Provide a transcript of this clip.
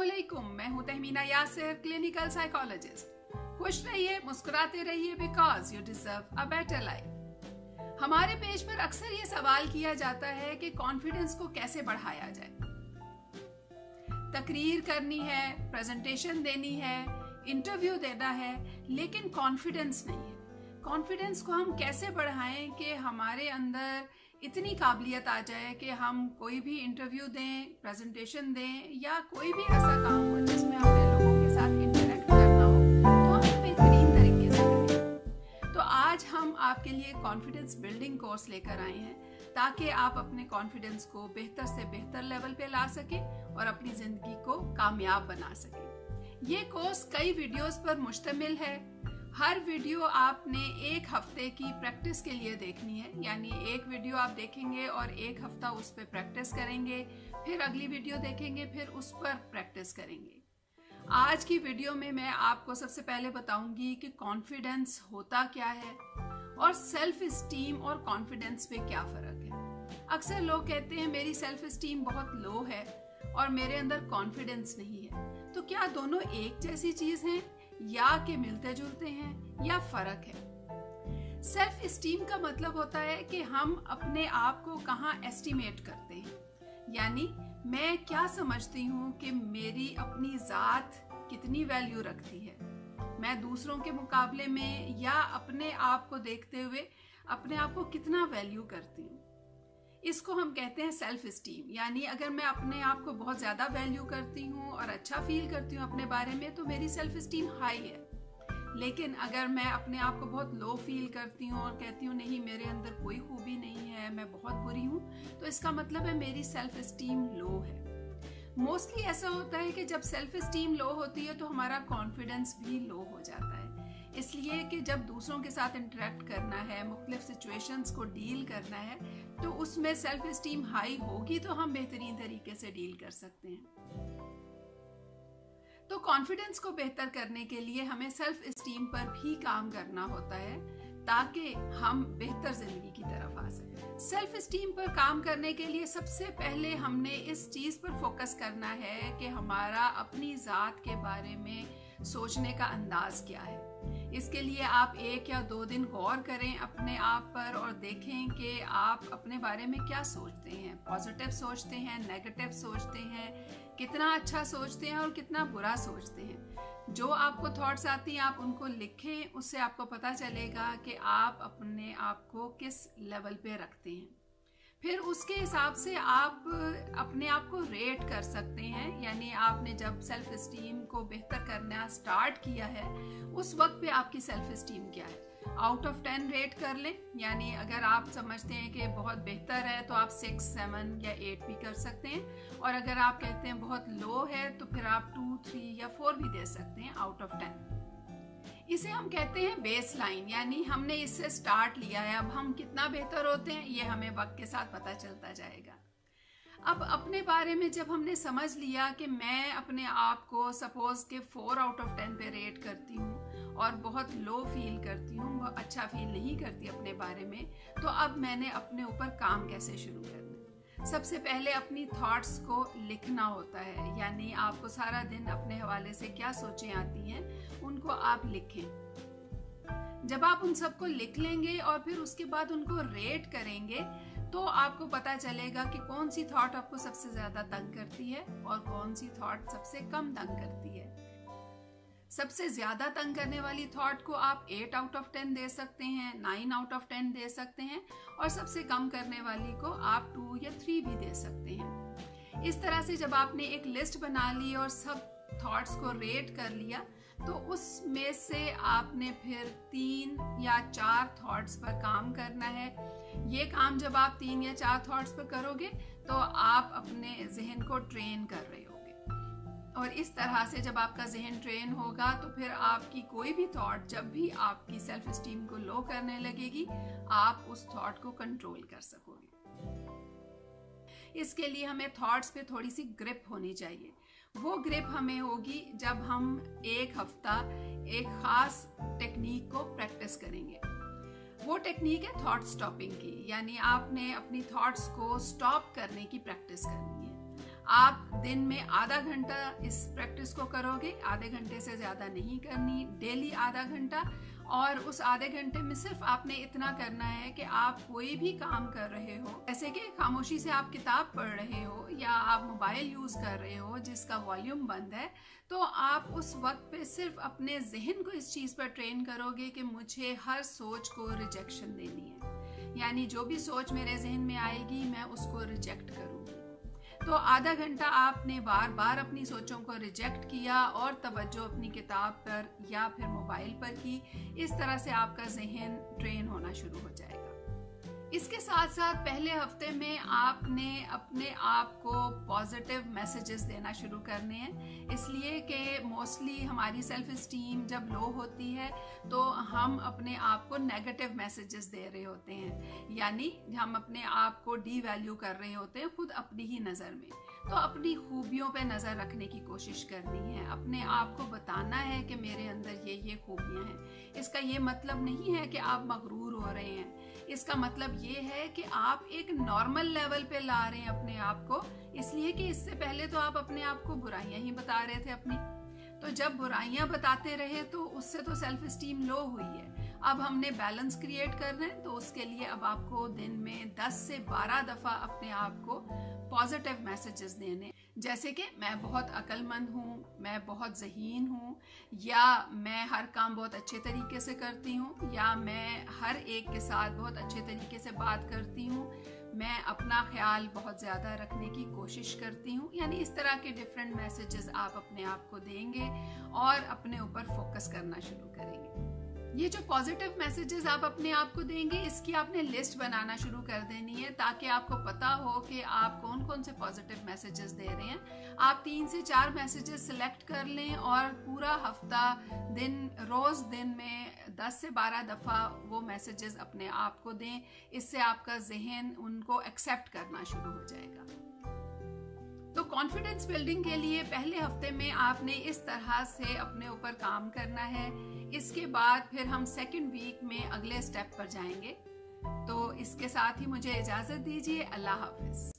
अस्सलामुअलैकुम, मैं हूं तहमीना यासिर, क्लिनिकल साइकोलॉजिस्ट। खुश रहिए, मुस्कुराते रहिए, because you deserve a better life. हमारे पेज पर अक्सर ये सवाल किया जाता है कि कॉन्फिडेंस को कैसे बढ़ाया जाए। तकरीर करनी है, प्रेजेंटेशन देनी है, इंटरव्यू देना है, लेकिन कॉन्फिडेंस नहीं है। कॉन्फिडेंस को हम कैसे बढ़ाएं कि हमारे अंदर इतनी काबिलियत आ जाए कि हम कोई भी इंटरव्यू दें, प्रेजेंटेशन दें या कोई भी ऐसा काम हो जिसमें हमें लोगों के साथ इंटरेक्ट करना हो तो हम बेहतरीन तरीके से करें। तो आज हम आपके लिए कॉन्फिडेंस बिल्डिंग कोर्स लेकर आए हैं ताकि आप अपने कॉन्फिडेंस को बेहतर से बेहतर लेवल पे ला सकें और अपनी जिंदगी को कामयाब बना सकें। ये कोर्स कई वीडियोस पर मुश्तमिल है। हर वीडियो आपने एक हफ्ते की प्रैक्टिस के लिए देखनी है, यानी एक वीडियो आप देखेंगे और एक हफ्ता उस पर प्रैक्टिस करेंगे, फिर अगली वीडियो देखेंगे, फिर उस पर प्रैक्टिस करेंगे। आज की वीडियो में मैं आपको सबसे पहले बताऊंगी कि कॉन्फिडेंस होता क्या है और सेल्फ इस्टीम और कॉन्फिडेंस में क्या फर्क है। अक्सर लोग कहते हैं मेरी सेल्फ इस्टीम बहुत लो है और मेरे अंदर कॉन्फिडेंस नहीं है। तो क्या दोनों एक जैसी चीज हैं या कि मिलते जुलते हैं या फर्क है? सेल्फ इस्टीम का मतलब होता है कि हम अपने आप को कहाँ एस्टिमेट करते हैं, यानी मैं क्या समझती हूँ कि मेरी अपनी जात कितनी वैल्यू रखती है, मैं दूसरों के मुकाबले में या अपने आप को देखते हुए अपने आप को कितना वैल्यू करती हूँ। इसको हम कहते हैं सेल्फ इस्टीम। यानी अगर मैं अपने आप को बहुत ज्यादा वैल्यू करती हूँ और अच्छा फील करती हूँ अपने बारे में तो मेरी सेल्फ इस्टीम हाई है। लेकिन अगर मैं अपने आप को बहुत लो फील करती हूँ और कहती हूँ नहीं मेरे अंदर कोई खूबी नहीं है, मैं बहुत बुरी हूँ, तो इसका मतलब है मेरी सेल्फ इस्टीम लो है। मोस्टली ऐसा होता है कि जब सेल्फ इस्टीम लो होती है तो हमारा कॉन्फिडेंस भी लो हो जाता है, इसलिए कि जब दूसरों के साथ इंटरेक्ट करना है, मुख्तलिफ सिचुएशंस को डील करना है, तो उसमें सेल्फ इस्टीम हाई होगी तो हम बेहतरीन तरीके से डील कर सकते हैं। तो कॉन्फिडेंस को बेहतर करने के लिए हमें सेल्फ इस्टीम पर भी काम करना होता है ताकि हम बेहतर जिंदगी की तरफ आ सकें। सेल्फ इस्टीम पर काम करने के लिए सबसे पहले हमने इस चीज पर फोकस करना है कि हमारा अपनी जात के बारे में सोचने का अंदाज क्या है। इसके लिए आप 1 या 2 दिन गौर करें अपने आप पर और देखें कि आप अपने बारे में क्या सोचते हैं। पॉजिटिव सोचते हैं, नेगेटिव सोचते हैं, कितना अच्छा सोचते हैं और कितना बुरा सोचते हैं। जो आपको थॉट्स आती हैं आप उनको लिखें, उससे आपको पता चलेगा कि आप अपने आप को किस लेवल पे रखते हैं। फिर उसके हिसाब से आप अपने आप को रेट कर सकते हैं, यानी आपने जब सेल्फ इस्टीम को बेहतर करना स्टार्ट किया है उस वक्त पे आपकी सेल्फ इस्टीम क्या है। आउट ऑफ 10 रेट कर लें, यानी अगर आप समझते हैं कि बहुत बेहतर है तो आप 6, 7 या 8 भी कर सकते हैं, और अगर आप कहते हैं बहुत लो है तो फिर आप 2, 3 या 4 भी दे सकते हैं आउट ऑफ 10। इसे हम कहते हैं बेस लाइन, यानी हमने इससे स्टार्ट लिया है, अब हम कितना बेहतर होते हैं ये हमें वक्त के साथ पता चलता जाएगा। अब अपने बारे में जब हमने समझ लिया कि मैं अपने आप को सपोज के 4 आउट ऑफ 10 पे रेट करती हूँ और बहुत लो फील करती हूँ, बहुत अच्छा फील नहीं करती अपने बारे में, तो अब मैंने अपने ऊपर काम कैसे शुरू करना। सबसे पहले अपनी थॉट्स को लिखना होता है, यानी आपको सारा दिन अपने हवाले से क्या सोचें आती हैं उनको आप लिखें। जब आप उन सबको लिख लेंगे और फिर उसके बाद उनको रेट करेंगे तो आपको पता चलेगा कि कौन सी थॉट आपको सबसे ज्यादा तंग करती है और कौन सी थॉट सबसे कम तंग करती है। सबसे ज्यादा तंग करने वाली थॉट को आप 8 आउट ऑफ 10 दे सकते हैं, 9 आउट ऑफ 10 दे सकते हैं, और सबसे कम करने वाली को आप 2 या 3 भी दे सकते हैं। इस तरह से जब आपने एक लिस्ट बना ली और सब थॉट्स को रेट कर लिया तो उसमें से आपने फिर 3 या 4 थॉट्स पर काम करना है। ये काम जब आप 3 या 4 थॉट्स पर करोगे तो आप अपने जहन को ट्रेन कर रहे होगे, और इस तरह से जब आपका जहन ट्रेन होगा तो फिर आपकी कोई भी थॉट जब भी आपकी सेल्फ इस्टीम को लो करने लगेगी आप उस थॉट को कंट्रोल कर सकोगे। इसके लिए हमें थॉट्स पे थोड़ी सी ग्रिप होनी चाहिए। वो ग्रिप हमें होगी जब हम एक हफ्ता एक खास टेक्निक को प्रैक्टिस करेंगे। वो टेक्निक है थॉट स्टॉपिंग की, यानी आपने अपनी थॉट्स को स्टॉप करने की प्रैक्टिस करनी है। आप दिन में आधा घंटा इस प्रैक्टिस को करोगे, आधे घंटे से ज़्यादा नहीं करनी, डेली आधा घंटा। और उस आधे घंटे में सिर्फ आपने इतना करना है कि आप कोई भी काम कर रहे हो, जैसे कि खामोशी से आप किताब पढ़ रहे हो या आप मोबाइल यूज़ कर रहे हो जिसका वॉल्यूम बंद है, तो आप उस वक्त पे सिर्फ अपने जहन को इस चीज़ पर ट्रेन करोगे कि मुझे हर सोच को रिजेक्शन देनी है, यानी जो भी सोच मेरे जहन में आएगी मैं उसको रिजेक्ट करूँगी। तो आधा घंटा आपने बार बार अपनी सोचों को रिजेक्ट किया और तवज्जो अपनी किताब पर या फिर मोबाइल पर की। इस तरह से आपका जहन ट्रेन होना शुरू हो जाएगा। इसके साथ साथ पहले हफ्ते में आपने अपने आप को पॉजिटिव मैसेजेस देना शुरू करने हैं, इसलिए कि मोस्टली हमारी सेल्फ इस्टीम जब लो होती है तो हम अपने आप को नेगेटिव मैसेजेस दे रहे होते हैं, यानी हम अपने आप को डी वैल्यू कर रहे होते हैं खुद अपनी ही नज़र में। तो अपनी खूबियों पे नज़र रखने की कोशिश करनी है, अपने आप को बताना है कि मेरे अंदर ये खूबियाँ हैं। इसका ये मतलब नहीं है कि आप मगरूर हो रहे हैं, इसका मतलब ये है कि आप एक नॉर्मल लेवल पे ला रहे हैं अपने आप को, इसलिए कि इससे पहले तो आप अपने आप को बुराइयां ही बता रहे थे अपनी। तो जब बुराइयां बताते रहे तो उससे तो सेल्फ स्टीम लो हुई है। अब हमने बैलेंस क्रिएट करना है, तो उसके लिए अब आपको दिन में 10 से 12 दफ़ा अपने आप को पॉजिटिव मैसेजेस देने, जैसे कि मैं बहुत अक्लमंद हूँ, मैं बहुत ज़हीन हूँ, या मैं हर काम बहुत अच्छे तरीके से करती हूँ, या मैं हर एक के साथ बहुत अच्छे तरीके से बात करती हूँ, मैं अपना ख्याल बहुत ज़्यादा रखने की कोशिश करती हूँ। यानी इस तरह के डिफरेंट मैसेजेस आप अपने आप को देंगे और अपने ऊपर फोकस करना शुरू करेंगे। ये जो पॉजिटिव मैसेजेस आप अपने आप को देंगे, इसकी आपने लिस्ट बनाना शुरू कर देनी है, ताकि आपको पता हो कि आप कौन कौन से पॉजिटिव मैसेजेस दे रहे हैं। आप 3 से 4 मैसेजेस सिलेक्ट कर लें और पूरा हफ्ता रोज़ दिन में 10 से 12 दफ़ा वो मैसेजेस अपने आप को दें। इससे आपका जहन उनको एक्सेप्ट करना शुरू हो जाएगा। तो कॉन्फिडेंस बिल्डिंग के लिए पहले हफ्ते में आपने इस तरह से अपने ऊपर काम करना है। इसके बाद फिर हम सेकंड वीक में अगले स्टेप पर जाएंगे। तो इसके साथ ही मुझे इजाज़त दीजिए। अल्लाह हाफिज़।